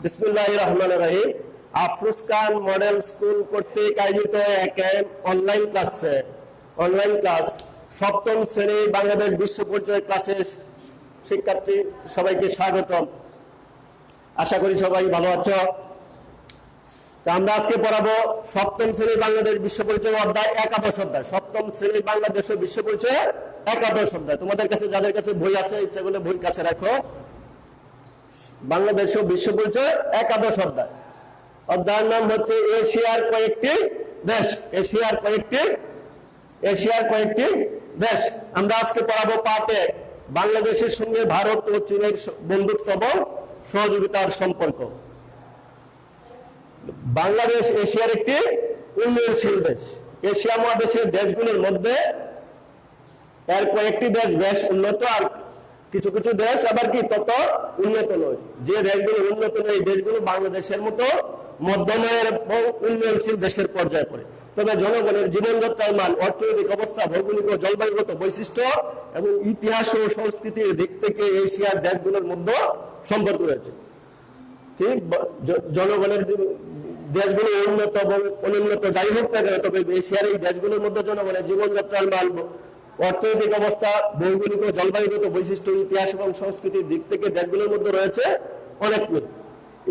বিসমিল্লাহির রহমানির রহিম। আফরোজ খান model school কর্তৃক আয়োজিত এক অনলাইন ক্লাস সপ্তম শ্রেণী বাংলাদেশ বিশ্ব পরিচয় ক্লাসের শিক্ষার্থী সবাইকে স্বাগতম। আশা করি সবাই ভালো আছো। তো আমরা আজকে পড়াবো সপ্তম শ্রেণী বাংলাদেশ বিশ্ব পরিচয় অধ্যায় একাদশ অধ্যায়। সপ্তম শ্রেণী বাংলাদেশ বিশ্ব পরিচয় একাদশ অধ্যায়। তোমাদের কাছে যাদের কাছে বই আছে ইচ্ছা করলে বই কাছে রাখো। বাংলাদেশ বিশ্ব পরিচয় একাদশ অধ্যায়। অধ্যায়ের নাম হচ্ছে এশিয়ার কয়েকটি দেশ। এশিয়ার কয়েকটি দেশ। আমরা আজকে পড়াবো পাঠে বাংলাদেশের সঙ্গে ভারত ও চীনের বন্ধুত্ব এবং সহযোগিতার সম্পর্ক। বাংলাদেশ এশিয়ার একটি উন্নয়নশীল দেশ। এশিয়া মহাদেশের দেশগুলোর মধ্যে এর কয়েকটি দেশ বেশ উন্নত, আর কিছু কিছু দেশ আবার কি তত উন্নত নয়। যে দেশগুলো উন্নত নয় এই দেশগুলো বাংলাদেশের মতো মধ্যম আয়ের এবং উন্নয়নশীল দেশের পর্যায়ে পড়ে। তবে জনগণের জীবনযাত্রার মান, অর্থনৈতিক অবস্থা, ভৌগোলিক ও জলবায়ুগত বৈশিষ্ট্য এবং ইতিহাস ও সংস্কৃতির দিক থেকে এশিয়ার দেশগুলোর মধ্যে সম্পর্ক রয়েছে। ঠিক, জনগণের দেশগুলো উন্নত এবং অনুন্নত যাই হোক না কেন, তবে এশিয়ার এই দেশগুলোর মধ্যে জনগণের জীবনযাত্রার মান, অর্থনৈতিক অবস্থা, ভৌগোলিক ও জলবায়ুগত বৈশিষ্ট্য, ইতিহাস এবং সংস্কৃতির দিক থেকে দেশগুলোর মধ্যে রয়েছে অনেক মিল।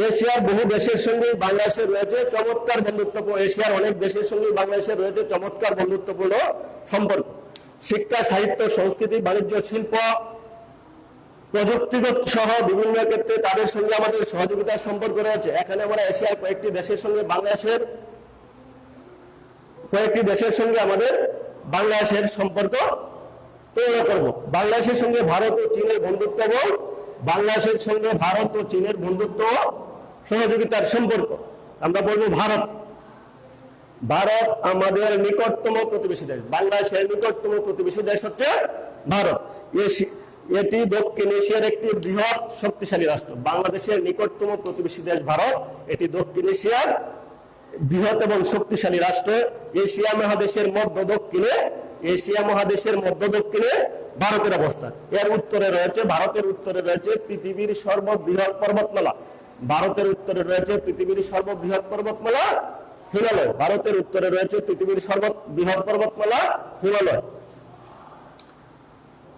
এশিয়ার বহু দেশের সঙ্গে বাংলাদেশের রয়েছে চমৎকার বন্ধুত্বপূর্ণ এশিয়ার অনেক দেশের সঙ্গে বাংলাদেশের রয়েছে চমৎকার বন্ধুত্বপূর্ণ সম্পর্ক। শিক্ষা, সাহিত্য, সংস্কৃতি, বাণিজ্য, শিল্প, প্রযুক্তিগত সহ বিভিন্ন ক্ষেত্রে তাদের সঙ্গে আমাদের সহযোগিতার সম্পর্ক রয়েছে। এখানে আমরা এশিয়ার কয়েকটি দেশের সঙ্গে বাংলাদেশের সম্পর্ক তৈরি করব। বাংলাদেশের সঙ্গে ভারত ও চীনের বন্ধুত্ব এবং বাংলাদেশের সঙ্গে ভারত ও চীনের বন্ধুত্ব সহযোগিতার সম্পর্ক। আমরা বলবো ভারত আমাদের নিকটতম প্রতিবেশী দেশ। বাংলাদেশের নিকটতম প্রতিবেশী দেশ হচ্ছে ভারত। এটি দক্ষিণ এশিয়ার একটি বৃহৎ শক্তিশালী রাষ্ট্র। বাংলাদেশের নিকটতম প্রতিবেশী দেশ ভারত। এটি দক্ষিণ এশিয়ার বৃহৎ এবং শক্তিশালী রাষ্ট্র। এশিয়া মহাদেশের মধ্য দক্ষিণে ভারতের অবস্থান। এর উত্তরে রয়েছে পৃথিবীর সর্ববৃহৎ পর্বতমালা। হিমালয়। ভারতের উত্তরে রয়েছে পৃথিবীর সর্ববৃহৎ পর্বতমালা হিমালয়।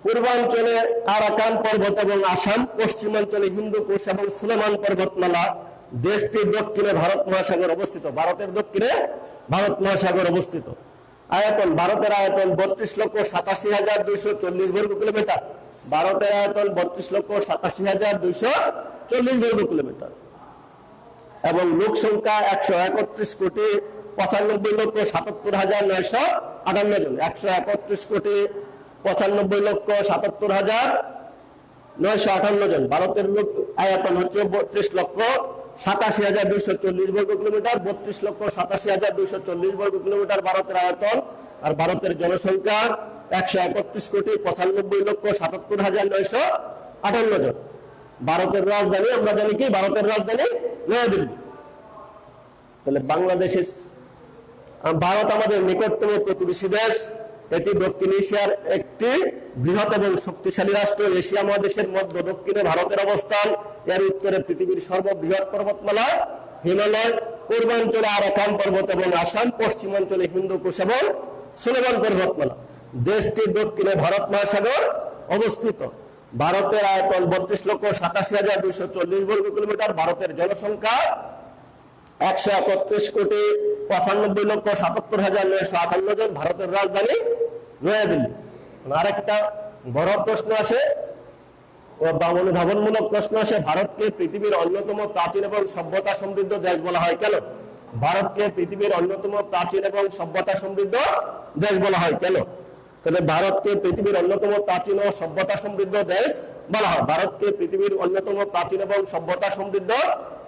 পূর্বাঞ্চলে আরাকান পর্বত এবং আসাম, পশ্চিমাঞ্চলে হিন্দুকুশ এবং সুলেমান পর্বতমালা। দেশটির দক্ষিণে ভারত মহাসাগর অবস্থিত। ভারতের দক্ষিণে ভারত মহাসাগর অবস্থিত। আয়তন, ভারতের আয়তন 32,87,240 বর্গ কিলোমিটার। ভারতের আয়তন 32,87,240 বর্গ কিলোমিটার এবং লোক সংখ্যা 131,97,77,958 জন। 131,97,77,958 জন। ভারতের লোক আয়তন হচ্ছে 32,87,240 বর্গ কিলোমিটার। 32,87,240 বর্গ কিলোমিটার ভারতের আয়তন। আর ভারতের জনসংখ্যা 131,77,958 জন। ভারতের রাজধানী আমরা জানি কি? ভারতের রাজধানী নয়াদিল্লি। তাহলে ভারত আমাদের নিকটতম প্রতিবেশী দেশ। এটি দক্ষিণ এশিয়ার একটি বৃহৎ এবং শক্তিশালী রাষ্ট্র। এশিয়া মহাদেশের মধ্য দক্ষিণে ভারতের অবস্থান। এর উত্তরে পৃথিবীর সর্ববৃহৎ পর্বতমালা হিমালয়। পূর্বাঞ্চলে আরাকান পর্বত এবং আসাম, পশ্চিমাঞ্চলে হিন্দুকুশ এবং সুলেমান পর্বতমালা। দেশটির দক্ষিণে ভারত মহাসাগর অবস্থিত। ভারতের আয়তন 32,87,240 বর্গ কিলোমিটার। ভারতের জনসংখ্যা 131,95,77,958 জন। ভারতের রাজধানী নয়াদিল্লি। আরেকটা বড় প্রশ্ন আসে বা অনুধাবনমূলক প্রশ্ন আসে, ভারতকে পৃথিবীর অন্যতম প্রাচীন এবং সভ্যতা সমৃদ্ধ দেশ বলা হয় কেন? ভারতকে পৃথিবীর অন্যতম প্রাচীন এবং সভ্যতা সমৃদ্ধ দেশ বলা হয় কেন? তাহলে ভারতকে পৃথিবীর অন্যতম প্রাচীন ও সভ্যতা সমৃদ্ধ দেশ বলা হয়। ভারতকে পৃথিবীর অন্যতম প্রাচীন এবং সভ্যতা সমৃদ্ধ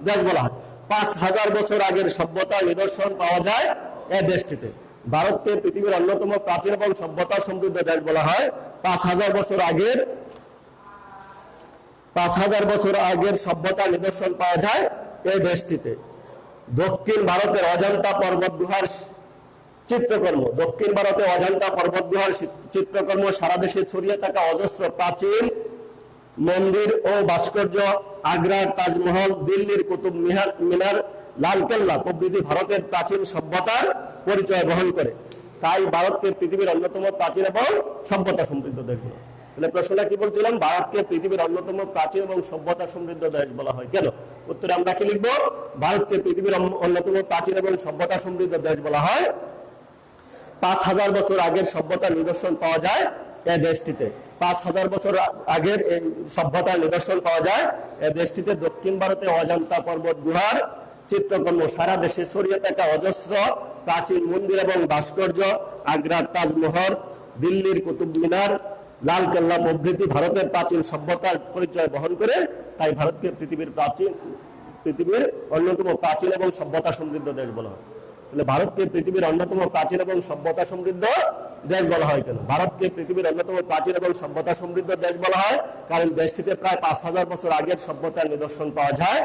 দেশ বলা হয়। 5,000 বছর আগের সভ্যতার নিদর্শন পাওয়া যায় এই দেশটিতে। ভারতকে পৃথিবীর অন্যতম প্রাচীন এবং সভ্যতা সমৃদ্ধ দেশ বলা হয়। 5,000 বছর আগের সভ্যতার নিদর্শন পাওয়া যায় এই দেশটিতে। দক্ষিণ ভারতের অজন্তা পর্বত গুহার চিত্রকর্ম। দক্ষিণ ভারতে অজন্তা পর্বত গুহার চিত্রকর্ম সারা দেশে ছড়িয়ে থাকা অজস্র প্রাচীন মন্দির ও ভাস্কর্য, আগ্রার তাজমহল, দিল্লির কুতুব মিনার, লালকেল্লা প্রভৃতি ভারতের প্রাচীন সভ্যতার পরিচয় বহন করে। তাই ভারতকে পৃথিবীর অন্যতম প্রাচীন এবং সভ্যতা সমৃদ্ধ দেশ বলা হয়। তাহলে প্রশ্নটা কি বলছিলাম, ভারতকে পৃথিবীর অন্যতম প্রাচীন এবং সভ্যতা সমৃদ্ধ দেশ বলা হয় কেন? উত্তরে আমরা কি লিখবো, ভারতকে পৃথিবীর অন্যতম প্রাচীন এবং সভ্যতা সমৃদ্ধ দেশ বলা হয়। 5000 বছর আগের সভ্যতার নিদর্শন পাওয়া যায় এই দেশটিতে। 5000 বছর আগের এই সভ্যতার নিদর্শন পাওয়া যায় এই দেশটিতে। দক্ষিণ ভারতে অজন্তা পর্বত গুহার চিত্রকর্ম, সারা দেশে ছড়িয়ে থাকা অজস্র প্রাচীন মন্দির এবং ভাস্কর্য, আগ্রার তাজমহল, দিল্লির কুতুব মিনার, লালকেল্লা প্রভৃতি ভারতের প্রাচীন সভ্যতার পরিচয় বহন করে। তাই ভারতকে পৃথিবীর অন্যতম প্রাচীন এবং সভ্যতা সমৃদ্ধ দেশ বলা হয়। তাহলে ভারতকে পৃথিবীর অন্যতম প্রাচীন এবং সভ্যতা সমৃদ্ধ দেশ বলা হয় কেন? ভারতকে পৃথিবীর অন্যতম প্রাচীন এবং সভ্যতা সমৃদ্ধ দেশ বলা হয় কারণ দেশটিতে প্রায় 5000 বছর আগের সভ্যতার নিদর্শন পাওয়া যায়।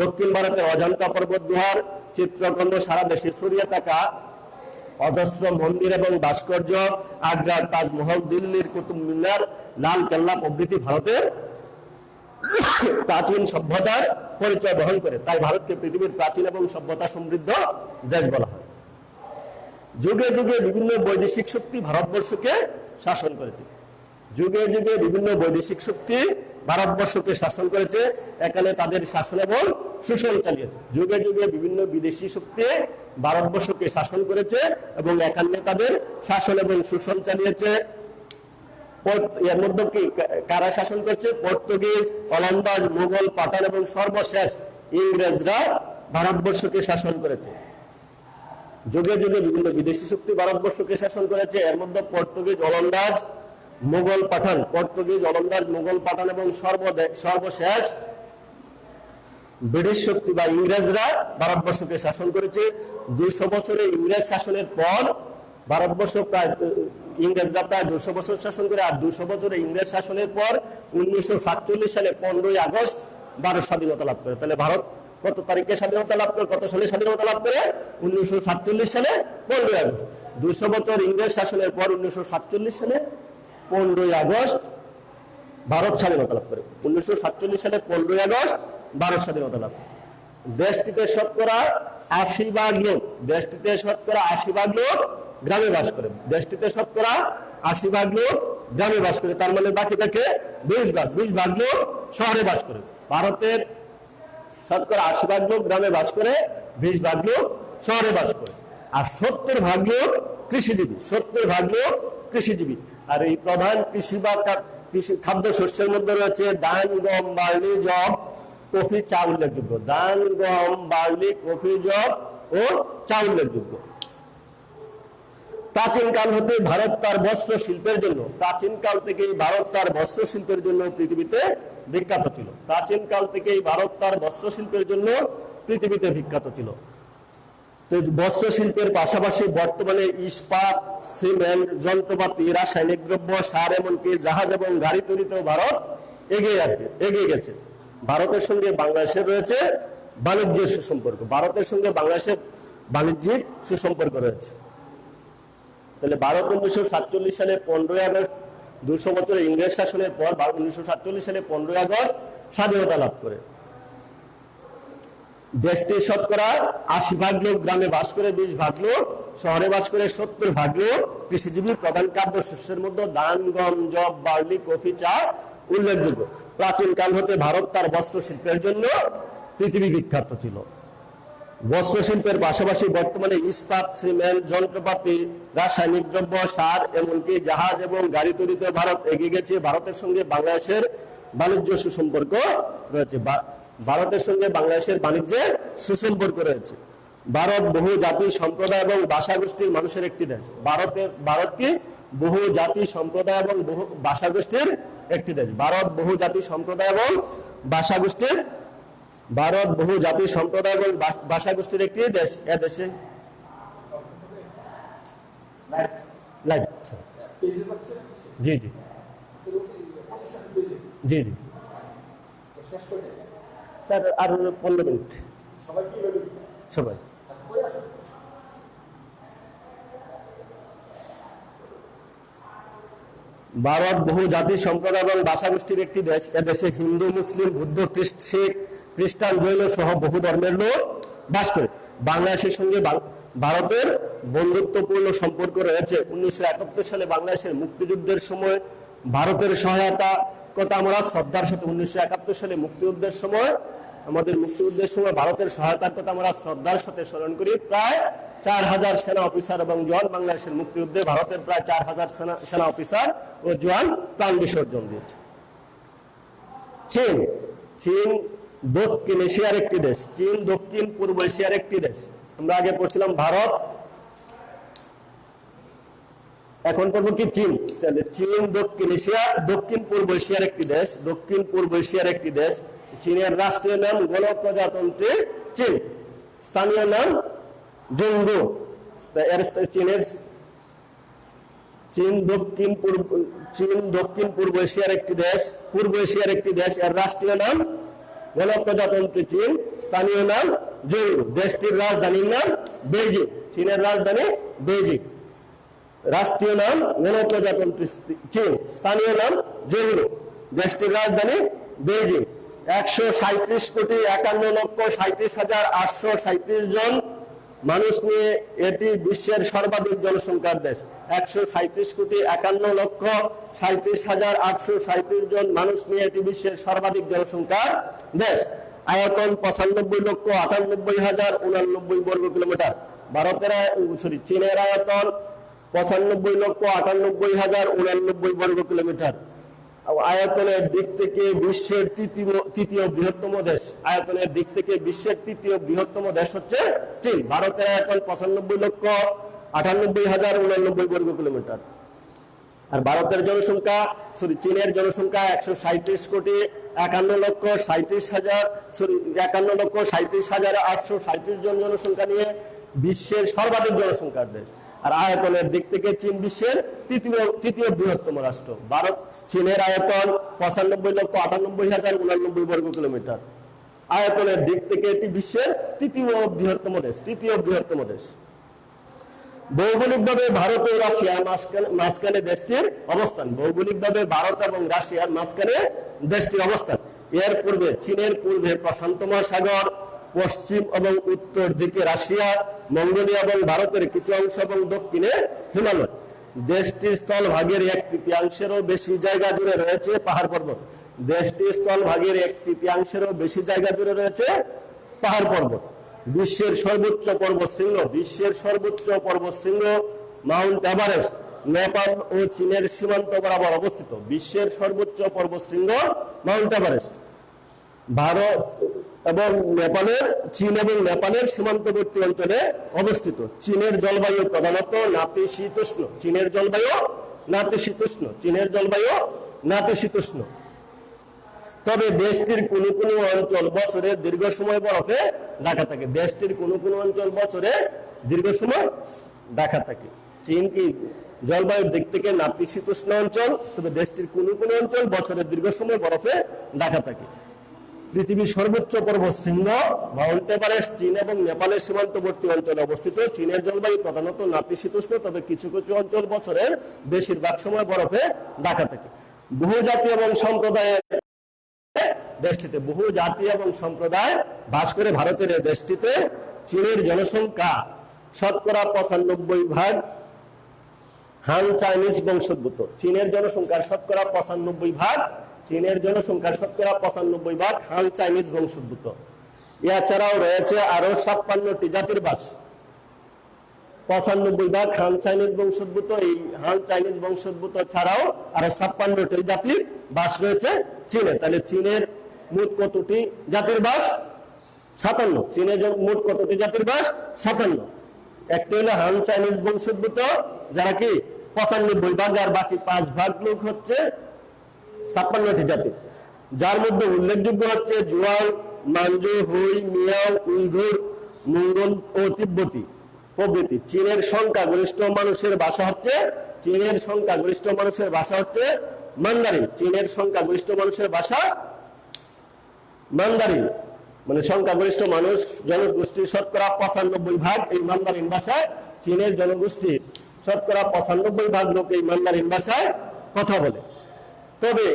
দক্ষিণ ভারতের অজন্তা পর্বত গুহার চিত্রকর্ম, সারা দেশে ছড়িয়ে থাকা অজস্র মন্দির এবং ভাস্কর্য, আগ্রার তাজমহল, দিল্লির কুতুব মিনার, লালকেল্লা প্রভৃতি ভারতের প্রাচীন সভ্যতার পরিচয় বহন করে। তাই ভারতকে পৃথিবীর প্রাচীন এবং সভ্যতা সমৃদ্ধ দেশ বলা হয়। যুগে যুগে বিভিন্ন বৈদেশিক শক্তি ভারতবর্ষকে শাসন করেছে। যুগে যুগে বিভিন্ন বৈদেশিক শক্তি ভারতবর্ষকে শাসন করেছে। এখানে তাদের শাসন এবং শোষণ চালিয়েছে। যুগে যুগে বিভিন্ন বিদেশি শক্তি ভারতবর্ষকে শাসন করেছে এবং এখানে তাদের শাসন এবং শোষণ চালিয়েছে। এর মধ্যে কি কারা শাসন করছে? পর্তুগিজ, ওলন্দাজ, মুঘল, পাঠান এবং সর্বশেষ ইংরেজরা ভারতবর্ষকে শাসন করেছে। যুগে যুগে বিভিন্ন বিদেশি শক্তি ভারতবর্ষকে শাসন করেছে। এর মধ্যে পর্তুগিজ, ওলন্দাজ, মুঘল, পাঠান, পর্তুগিজ, ওলন্দাজ, মুঘল, পাঠান এবং সর্বশেষ ব্রিটিশ শক্তি বা ইংরেজরা ভারতবর্ষকে শাসন করেছে। 200 বছরের ইংরেজ শাসনের পর ভারতবর্ষ ইংরেজরা প্রায় 200 বছর শাসন করে। আর 200 বছরের ইংরেজ শাসনের পর 1947 সালে 15ই আগস্ট ভারত স্বাধীনতা লাভ করে। তাহলে ভারত কত তারিখে স্বাধীনতা লাভ করে, কত সালে স্বাধীনতা লাভ করে? 1947 সালে 15ই আগস্ট। 200 বছর ইংরেজ শাসনের পর 1947 সালে 15ই আগস্ট ভারত স্বাধীনতা লাভ করে। 1947 সালে 15ই আগস্ট ভারত স্বাধীনতা লাভ করে। দেশটিতে শতকরা 80% লোক, দেশটিতে শতকরা 80% লোক গ্রামে বাস করে। দেশটিতে শতকরা 80% লোক গ্রামে বাস করে। তার মানে বাকি থাকে 20% লোক শহরে বাস করে। ভারতের শতকরা 80% লোক গ্রামে বাস করে, 20% লোক শহরে বাস করে। আর 70% লোক কৃষিজীবী, 70% লোক কৃষিজীবী। আর এই প্রধান কৃষি বা খাদ্য শস্যের মধ্যে রয়েছে ধান, গম, বার্লি, যব, কফি, চা উল্লেখযোগ্য। ধান, গম, বার্লি, কফি, যব ও চা উল্লেখযোগ্য। প্রাচীনকাল হতে ভারত তার বস্ত্র শিল্পের জন্য, প্রাচীনকাল থেকেই ভারত তার বস্ত্র শিল্পের জন্য পৃথিবীতে বিখ্যাত ছিল। প্রাচীনকাল থেকেই ভারত তার বস্ত্র শিল্পের জন্য পৃথিবীতে বিখ্যাত ছিল। তো বস্ত্র শিল্পের পাশাপাশি বর্তমানে ইস্পাত, সিমেন্ট, যন্ত্রপাতি, রাসায়নিক দ্রব্য, সার, এমনকি জাহাজ এবং গাড়ি তৈরিতেও ভারত এগিয়ে গেছে। ভারতের সঙ্গে বাংলাদেশের রয়েছে বাণিজ্যের সুসম্পর্ক। ভারতের সঙ্গে বাংলাদেশের বাণিজ্যিক সুসম্পর্ক রয়েছে। তাহলে ভারত 1947 সালে 15ই আগস্ট, 200 বছরের ইংরেজ শাসনের পর 1947 সালে 15ই আগস্ট স্বাধীনতা লাভ করে। দেশটির শতকরা 80% লোক গ্রামে বাস করে, 20% লোক শহরে বাস করে, 70% লোক কৃষিজীবী। প্রধান খাদ্য শস্যের মধ্যে ধান, গম, যব, বার্লি, কফি, চা উল্লেখযোগ্য। প্রাচীনকাল হতে ভারত তার বস্ত্র শিল্পের জন্য পৃথিবী বিখ্যাত ছিল। বস্ত্র শিল্পের পাশাপাশি বর্তমানে ইস্পাত, সিমেন্ট, যন্ত্রপাতি, রাসায়নিক দ্রব্য, সার, এমনকি জাহাজ এবং গাড়ি তৈরিতে ভারত এগিয়ে গেছে। ভারতের সঙ্গে বাংলাদেশের বাণিজ্য সুসম্পর্ক রয়েছে। ভারতের সঙ্গে বাংলাদেশের বাণিজ্যে সুসম্পর্ক রয়েছে। ভারত বহু জাতি, সম্প্রদায় এবং ভাষাগোষ্ঠীর মানুষের একটি দেশ। ভারত কি বহু জাতি, সম্প্রদায় এবং বহু ভাষাগোষ্ঠীর একটি দেশ। ভারত বহু জাতি, সম্প্রদায় এবং ভাষাগোষ্ঠীর ভাষাগোষ্ঠীর একটি দেশ। এ দেশে জি জি জি জি স্যার, আর 15 মিনিট। সবাই ভারত বহু জাতি সম্প্রদায় এবং ভাষাগোষ্ঠীর একটি দেশ। এদেশে হিন্দু, মুসলিম, বৌদ্ধ, শিখ, খ্রিস্টান, জৈন সহ বহু ধর্মের লোক বাস করে। বাংলাদেশের সঙ্গে ভারতের বন্ধুত্বপূর্ণ সম্পর্ক রয়েছে। 1971 সালে বাংলাদেশের মুক্তিযুদ্ধের সময় ভারতের সহায়তা কথা আমরা শ্রদ্ধার সাথে 1971 সালে মুক্তিযুদ্ধের সময় ভারতের সহায়তার কথা আমরা শ্রদ্ধার সাথে স্মরণ করি। প্রায় 4000 সেনা অফিসার এবং জওয়ান বাংলাদেশের মুক্তিযুদ্ধে ভারতের প্রায় 4000 সেনা অফিসার ও জওয়ান প্রাণ বিসর্জন দিয়েছে। চীন চীন দক্ষিণ এশিয়ার একটি দেশ। চীন দক্ষিণ পূর্ব এশিয়ার একটি দেশ। আমরা আগে পড়ছিলাম ভারত, এখন পড়বো কি চীন। চীন দক্ষিণ পূর্ব এশিয়ার একটি দেশ। দক্ষিণ পূর্ব এশিয়ার একটি দেশ। চীনের রাষ্ট্রীয় নাম গণপ্রজাতন্ত্রী চীন, স্থানীয় নাম জঙ্গু। চীন দক্ষিণ পূর্ব এশিয়ার একটি দেশ, পূর্ব এশিয়ার একটি দেশ। এর রাষ্ট্রীয় নাম গণপ্রজাতন্ত্রী চীন, স্থানীয় নাম জঙ্গু। দেশটির রাজধানীর নাম বেইজিং। চীনের রাজধানী বেইজিং। রাষ্ট্রীয় নাম গণপ্রজাতন্ত্রী চীন, স্থানীয় নাম জঙ্গু। দেশটির রাজধানী বেইজিং। 137,51,37,837 জন মানুষ নিয়ে এটি বিশ্বের সর্বাধিক জনসংখ্যার দেশ। 137,51,37,837 জন মানুষ নিয়ে এটি বিশ্বের সর্বাধিক জনসংখ্যার দেশ। আয়তন 95,98,089 বর্গ কিলোমিটার। চীনের আয়তন 95,98,089 বর্গ কিলোমিটার। আয়তনের দিক থেকে বিশ্বের তৃতীয় বৃহত্তম দেশ। আয়তনের দিক থেকে বিশ্বের তৃতীয় বৃহত্তম দেশ হচ্ছে চীন। ভারতের আয়তন 95,98,089 বর্গ কিলোমিটার। আর ভারতের জনসংখ্যা চীনের জনসংখ্যা 151,37,837 জন জনসংখ্যা নিয়ে বিশ্বের সর্বাধিক জনসংখ্যার দেশ। আর আয়তনের দিক থেকে চীন বিশ্বের তৃতীয় বৃহত্তম রাষ্ট্র। চীনের আয়তন 95,98,089 বর্গ কিলোমিটার। আয়তনের দিক থেকে এটি বিশ্বের তৃতীয় বৃহত্তম দেশ। ভৌগোলিকভাবে ভারত ও রাশিয়ার মাঝখানে দেশটির অবস্থান। ভৌগোলিকভাবে ভারত এবং রাশিয়ার মাঝখানে দেশটির অবস্থান। এর পূর্বে চীনের পূর্বে প্রশান্ত মহাসাগর, পশ্চিম এবং উত্তর দিকে রাশিয়া, মঙ্গোলিয়া এবং ভারতের কিছু অংশ এবং দক্ষিণে হিমালয়। দেশটির স্থলভাগের 1/3-এরও বেশি জায়গা জুড়ে রয়েছে পাহাড় পর্বত। দেশটির স্থলভাগের 1/3-এরও বেশি জায়গা জুড়ে রয়েছে পাহাড় পর্বত। বিশ্বের সর্বোচ্চ পর্বতশৃঙ্গ মাউন্ট এভারেস্ট নেপাল ও চীনের সীমান্ত বরাবর অবস্থিত। বিশ্বের সর্বোচ্চ পর্বতশৃঙ্গ মাউন্ট এভারেস্ট চীন এবং নেপালের সীমান্তবর্তী অঞ্চলে অবস্থিত। চীনের জলবায়ু প্রধানত নাতিশীতোষ্ণ। তবে দেশটির কোনো কোনো অঞ্চল বছরে দীর্ঘ সময় বরফে ঢাকা থাকে। চীন কি জলবায়ুর দিক থেকে নাতিশীতোষ্ণ অঞ্চল, তবে দেশটির কোনো কোনো অঞ্চল বছরের দীর্ঘ সময় বরফে ঢাকা থাকে। পৃথিবীর সর্বোচ্চ পর্বতশৃঙ্গ মাউন্ট এভারেস্ট চীন এবং নেপালের সীমান্তবর্তী অঞ্চলে অবস্থিত। চীনের জলবায়ু প্রধানত নাতিশীতোষ্ণ, তবে কিছু কিছু অঞ্চল বছরের বেশিরভাগ সময় বরফে ঢাকা থাকে। বহু জাতি এবং সম্প্রদায় বাস করে ভারতের দেশটিতে। চীনের জনসংখ্যা শতকরা 95% হান চাইনিজ বংশোদ্ভূত। চীনের জনসংখ্যার শতকরা 95% হান চাইনিজ বংশোদ্ভূত। এছাড়াও রয়েছে আরো 56টি জাতির বাস। 95% হান চাইনিজ বংশোদ্ভূত। এই হান চাইনিজ বংশোদ্ভূত ছাড়াও আরো 56টি জাতির বাস রয়েছে চীনে। তাহলে চীনের মোট কতটি জাতির বাস? 57। চীনের মোট কতটি জাতির বাস? 57। একটি হলো হান চাইনিজ বংশোদ্ভূত, যারা কি 95%, আর বাকি 5% লোক হচ্ছে 56টি জাতি, যার মধ্যে উল্লেখযোগ্য হচ্ছে জুয়াং, মানজু, হুই, মিয়াও, উইঘুর, মঙ্গল ও তিব্বতী প্রভৃতি। চীনের সংখ্যাগরিষ্ঠ মানুষের ভাষা হচ্ছে মান্দারিন। চীনের সংখ্যাগরিষ্ঠ মানুষের ভাষা মান্দারিন, মানে সংখ্যাগরিষ্ঠ মানুষ জনগোষ্ঠীর শতকরা 95% এই মান্দারিন ভাষায়। চীনের জনগোষ্ঠীর শতকরা 95% লোক এই মান্দারিন ভাষায় কথা বলে। তবে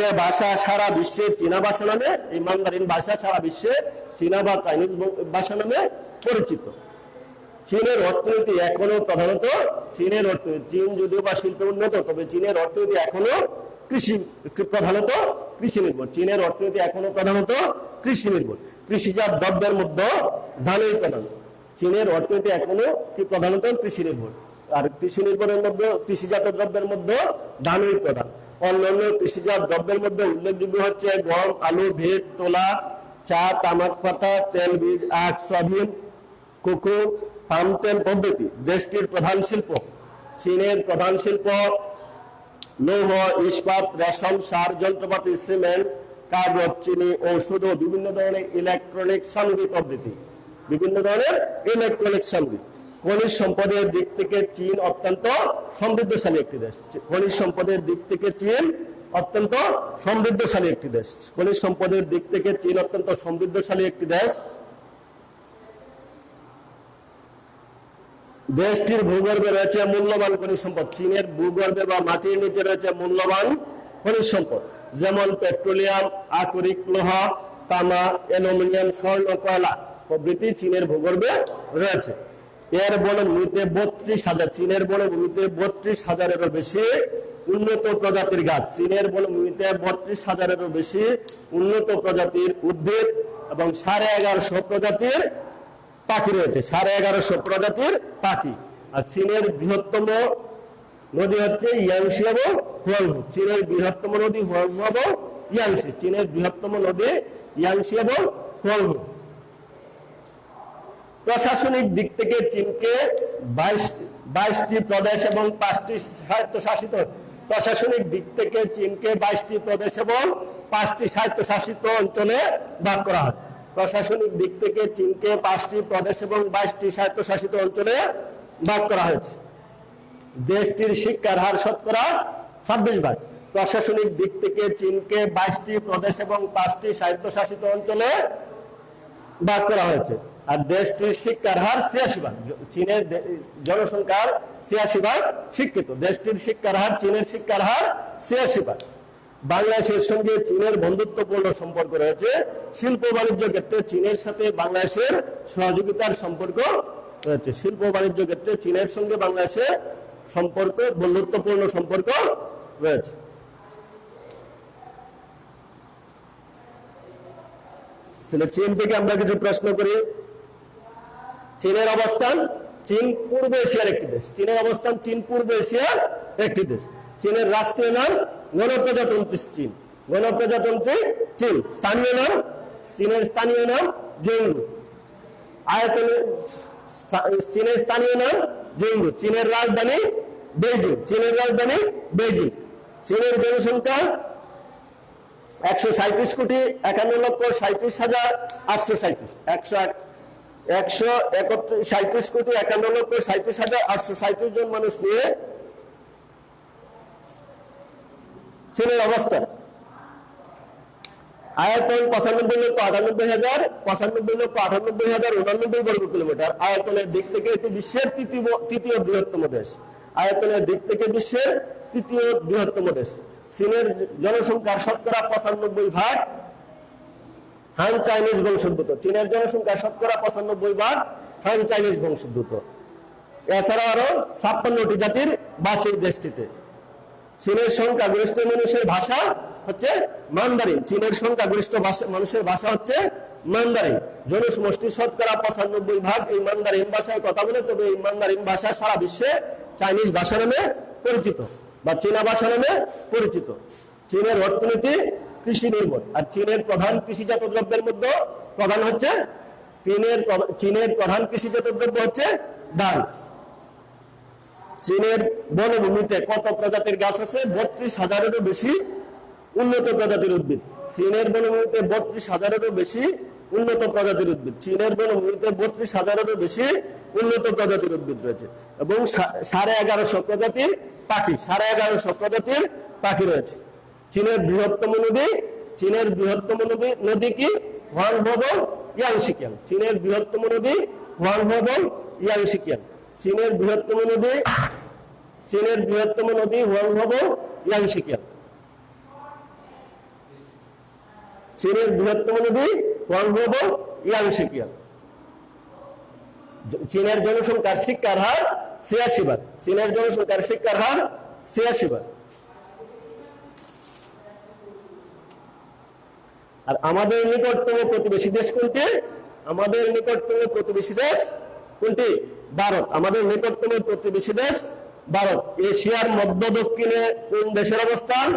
এ ভাষা সারা বিশ্বে চীনা ভাষা নামে, এই মান্দারিন ভাষা সারা বিশ্বে চীনা বা চাইনিজ ভাষা নামে পরিচিত। চীনের অর্থনীতি এখনো প্রধানত চীন যদিও বা শিল্পে উন্নত, তবে চীনের অর্থনীতি এখনো প্রধানত কৃষি নির্ভর। চীনের অর্থনীতি এখনো প্রধানত কৃষি নির্ভর। কৃষিজাত দ্রব্যের মধ্যে ধানই প্রধান। চীনের অর্থনীতি এখনো প্রধানত কৃষি নির্ভর, আর কৃষি নির্ভরের মধ্যে কৃষিজাত দ্রব্যের মধ্যে ধানই প্রধান। অন্যান্য কৃষিজাত দ্রব্যের মধ্যে উল্লেখযোগ্য হচ্ছে গম, আলু, ভেট, তোলা, চা, তামাক পাতা, তেল বীজ, আখ, সয়াবিন, কোকো, পাম তেল প্রভৃতি দেশটির প্রধান শিল্প। চীনের প্রধান শিল্প লৌহ, ইস্পাত, রেশম, সার, যন্ত্রপাতি, সিমেন্ট, কাগজ, চিনি, ঔষধ ও বিভিন্ন ধরনের ইলেকট্রনিক সামগ্রী প্রভৃতি। বিভিন্ন ধরনের ইলেকট্রনিক সামগ্রী। খনিজ সম্পদের দিক থেকে চীন অত্যন্ত সমৃদ্ধশালী একটি দেশ। খনিজ সম্পদের দিক থেকে চীন অত্যন্ত সমৃদ্ধশালী একটি দেশ। খনিজ সম্পদের দিক থেকে চীন অত্যন্ত সমৃদ্ধশালী একটি দেশ। দেশটির ভূগর্ভে রয়েছে মূল্যবান খনিজ সম্পদ। চীনের ভূগর্ভে বা মাটির নিচে রয়েছে মূল্যবান খনিজ সম্পদ, যেমন পেট্রোলিয়াম, আকরিক লৌহ, তামা, অ্যালুমিনিয়াম, স্বর্ণ, কয়লা প্রভৃতি চীনের ভূগর্ভে রয়েছে। এর বনভূমিতে 32,000 চীনের বনভূমিতে 32,000-এরও বেশি উন্নত প্রজাতির গাছ। চীনের বনভূমিতে 32,000-এরও বেশি উন্নত প্রজাতির উদ্ভিদ এবং 1150 প্রজাতির পাখি রয়েছে। 1150 প্রজাতির পাখি। আর চীনের বৃহত্তম নদী হচ্ছে ইয়াংশি এবং হুয়াংহো। চীনের বৃহত্তম নদী হুয়াংহো এবং ইয়াংশি। চীনের বৃহত্তম নদী ইয়াংশি এবং হুয়াংহো। প্রশাসনিক দিক থেকে চীনকে 22টি প্রদেশ এবং 5টি স্বায়ত্তশাসিত প্রশাসনিক দিক থেকে চীনকে 22টি প্রদেশ এবং 5টি স্বায়ত্তশাসিত অঞ্চলে ভাগ করা হয়। প্রশাসনিক দিক থেকে চীনকে 5টি প্রদেশ এবং 22টি স্বায়ত্তশাসিত অঞ্চলে ভাগ করা হয়েছে। দেশটির শিক্ষার হার শতকরা 26%। প্রশাসনিক দিক থেকে চীনকে 22টি প্রদেশ এবং 5টি স্বায়ত্তশাসিত অঞ্চলে ভাগ করা হয়েছে। আর দেশটির শিক্ষার হার 86%। চীনের জনসংখ্যার 86% শিক্ষিত। দেশটির শিক্ষার হার, চীনের শিক্ষার হার 86%। বাংলাদেশের সঙ্গে চীনের বন্ধুত্বপূর্ণ সম্পর্ক রয়েছে। শিল্প বাণিজ্য ক্ষেত্রে চীনের সাথে বাংলাদেশের সহযোগিতার সম্পর্ক রয়েছে। শিল্প বাণিজ্য ক্ষেত্রে চীনের সঙ্গে বাংলাদেশের সম্পর্ক, বন্ধুত্বপূর্ণ সম্পর্ক রয়েছে। তাহলে চীন থেকে আমরা কিছু প্রশ্ন করি। চীনের অবস্থান, চীন পূর্ব এশিয়ার একটি দেশ। চীনের অবস্থান, চীন পূর্ব এশিয়ার একটি দেশ। চীনের রাষ্ট্রীয় নাম গণপ্রজাতন্ত্রী চীন। গণপ্রজাতন্ত্রী চীন। স্থানীয় নাম, চীনের স্থানীয় নাম জেংডু। আয়তনে চীনের স্থানীয় নাম জেংডু। চীনের রাজধানী বেইজিং। চীনের রাজধানী বেইজিং। চীনের জনসংখ্যা 137,51,37,837। 137,51,37,837 জন মানুষ নিয়ে চীনের অবস্থান। আয়তন 95,98,099 বর্গ কিলোমিটার। আয়তনের দিক থেকে এটি বিশ্বের তৃতীয় বৃহত্তম দেশ। আয়তনের দিক থেকে বিশ্বের তৃতীয় বৃহত্তম দেশ। চীনের জনসংখ্যার শতকরা 95% হান চাইনিজ বংশোদ্ভূত। চীনের জনসংখ্যার শতকরা 95% হান চাইনিজ বংশোদ্ভূত। এছাড়া আরো 56টি জাতির বাস এই দেশটিতে। চীনের সংখ্যাগরিষ্ঠ মানুষের ভাষা হচ্ছে মান্দারিন। চীনের সংখ্যাগরিষ্ঠ মানুষের ভাষা হচ্ছে মান্দারিন। জনসমষ্টি শতকরা 95% এই মান্দারিন ভাষায় কথা বলে। তবে এই মান্দারিন ভাষা সারা বিশ্বে চাইনিজ ভাষা নামে পরিচিত বা চীনা ভাষা নামে পরিচিত। চীনের অর্থনীতি কৃষি নির্ভর। আর চীনের প্রধান কৃষিজাত দ্রব্যের মধ্যে প্রধান হচ্ছে চীনের প্রধান কৃষিজাত দ্রব্য হচ্ছে ধান। চীনের বনভূমিতে কত প্রজাতির গাছ আছে? 32,000-এরও বেশি উন্নত প্রজাতির উদ্ভিদ। চীনের বনভূমিতে 32,000-এরও বেশি উন্নত প্রজাতির উদ্ভিদ। চীনের বনভূমিতে 32,000-এরও বেশি উন্নত প্রজাতির উদ্ভিদ রয়েছে এবং 1150 প্রজাতির পাখি। 1150 প্রজাতির পাখি রয়েছে। চীনের বৃহত্তম নদী কি? হুয়াংহো এবং ইয়াংশিকিয়াং। চীনের বৃহত্তম নদী হুয়াংহো এবং ইয়াংশিকিয়াং। চীনের বৃহত্তম নদী হুয়াংহো এবং ইয়াংশি কিয়াং। চীনের বৃহত্তম নদী হোয়াংহো, ইয়াংশি কিয়াং। চীনের জনসংখ্যার শিক্ষার হার ৮৬ বার। চীনের জনসংখ্যার শিক্ষার হার ৮৬ বার। আর আমাদের নিকটতম প্রতিবেশী দেশ কোনটি? আমাদের নিকটতম প্রতিবেশী দেশ কোনটি? ভারত। আমাদের নিকটতম প্রতিবেশী দেশ ভারত। এশিয়ার মধ্য দক্ষিণে কোন দেশের অবস্থান?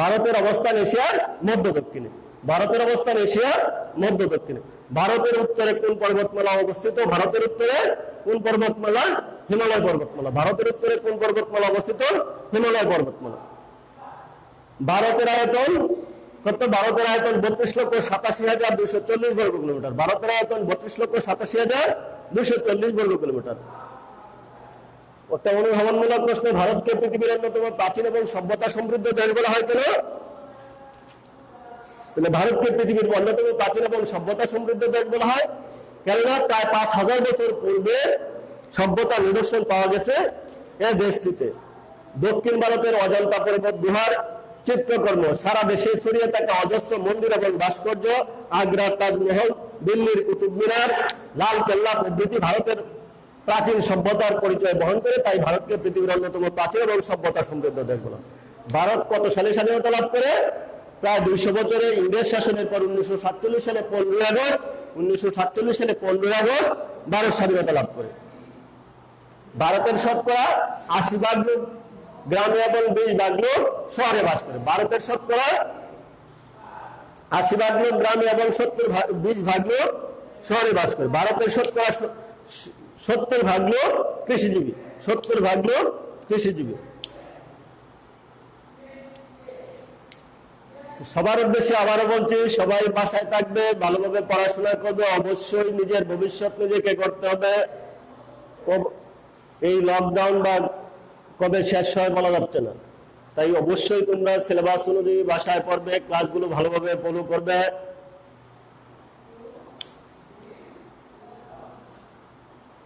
ভারতের অবস্থান এশিয়ার মধ্য দক্ষিণে। ভারতের অবস্থান এশিয়ার মধ্য দক্ষিণে। ভারতের উত্তরে কোন পর্বতমালা অবস্থিত? ভারতের উত্তরে কোন পর্বতমালা? হিমালয় পর্বতমালা। ভারতের উত্তরে কোন পর্বতমালা অবস্থিত? হিমালয় পর্বতমালা। ভারতের আয়তন কত? ভারতের আয়তন ৩২,৮৭,২৪০ বর্গ কিলোমিটার। ভারতের আয়তন ৩২,৮৭,২৪০ বর্গ কিলোমিটার। একটা অনুধাবনমূলক প্রশ্ন, ভারতকে পৃথিবীর অন্যতম প্রাচীন এবং সভ্যতা সমৃদ্ধ দেশ বলা হয় কেন? তাহলে ভারতকে পৃথিবীর অন্যতম প্রাচীন এবং সভ্যতা সমৃদ্ধ দেশ বলা হয় কেননা প্রায় ৫,০০০ বছর পূর্বে সভ্যতার নিদর্শন পাওয়া গেছে এই দেশটিতে। দক্ষিণ ভারতের অজন্তা পর্বত গুহার চিত্রকর্ম, সারা দেশে ছড়িয়ে থাকা অজস্র মন্দির এবং ভাস্কর্য, আগ্রার তাজমহল, দিল্লির কুতুব মিনার, লাল কেল্লা প্রভৃতি ভারতের প্রাচীন সভ্যতার পরিচয় বহন করে। তাই ভারতকে পৃথিবীর অন্যতম প্রাচীন এবং সভ্যতা সমৃদ্ধ দেশ বলা। ভারত কত সালে স্বাধীনতা লাভ করে? প্রায় ২০০ বছরে ইংরেজ শাসনের পর ১৯৪৭ সালে ১৫ই আগস্ট ১৯৪৭ সালে ১৫ই আগস্ট ভারত স্বাধীনতা লাভ করে। ভারতের শতকরা ৮০ ভাগ লোক গ্রামে এবং ২০ ভাগ লোক শহরে বাস করে। ভারতের শতকরা ৮০ ভাগ লোক গ্রামে এবং ২০ ভাগ লোক শহরে বাস করে। ভারতের শতকরা ৭০ ভাগ লোক কৃষিজীবী। ৭০ ভাগ লোক কৃষিজীবী। সবার উদ্দেশ্যে আবারও বলছি, সবাই বাসায় থাকবে, ভালোভাবে পড়াশোনা করবে, অবশ্যই নিজের ভবিষ্যৎ নিজেকে করতে হবে। এই লকডাউন বা কবে শেষ হয় বলা যাচ্ছে না, তাই অবশ্যই তোমরা সিলেবাস অনুযায়ী বাসায় পড়বে, ক্লাসগুলো ভালোভাবে ফলো করবে।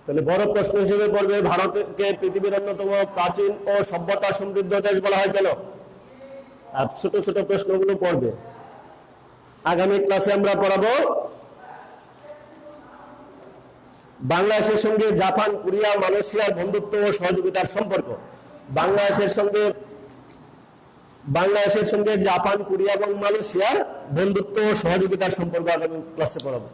তাহলে বড় প্রশ্ন হিসেবে পড়বে, ভারতকে পৃথিবীর অন্যতম প্রাচীন ও সভ্যতা সমৃদ্ধ দেশ বলা হয় কেন? আর ছোট ছোট প্রশ্নগুলো পড়বে। আগামী ক্লাসে আমরা পড়াবো বাংলাদেশের সঙ্গে জাপান, কোরিয়া, মালয়েশিয়ার বন্ধুত্ব ও সহযোগিতার সম্পর্ক। বাংলাদেশের সঙ্গে জাপান, কোরিয়া এবং মালয়েশিয়ার বন্ধুত্ব ও সহযোগিতার সম্পর্ক আগামী ক্লাসে পড়াবো।